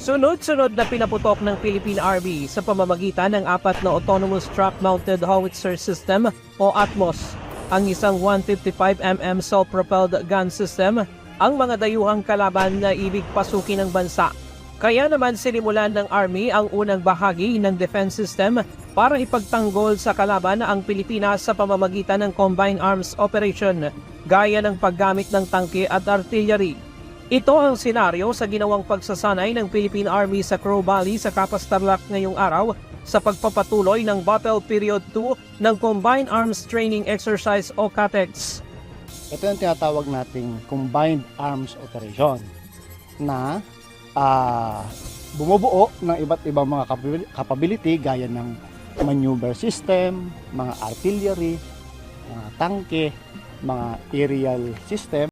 Sunod-sunod na pinaputok ng Philippine Army sa pamamagitan ng 4 na Autonomous Truck-Mounted Howitzer System o ATMOS, ang isang 155mm self-propelled gun system, ang mga dayuhang kalaban na ibig pasukin ng bansa. Kaya naman sinimulan ng Army ang unang bahagi ng defense system para ipagtanggol sa kalaban ang Pilipinas sa pamamagitan ng Combined Arms Operation, gaya ng paggamit ng tangke at artillery. Ito ang senaryo sa ginawang pagsasanay ng Philippine Army sa Crow Valley sa Capas Tarlac ngayong araw sa pagpapatuloy ng Battle Period 2 ng Combined Arms Training Exercise o CATEX. Ito yung tinatawag nating Combined Arms Operation na bumubuo ng iba't ibang mga capability gaya ng maneuver system, mga artillery, mga tangke, mga aerial system.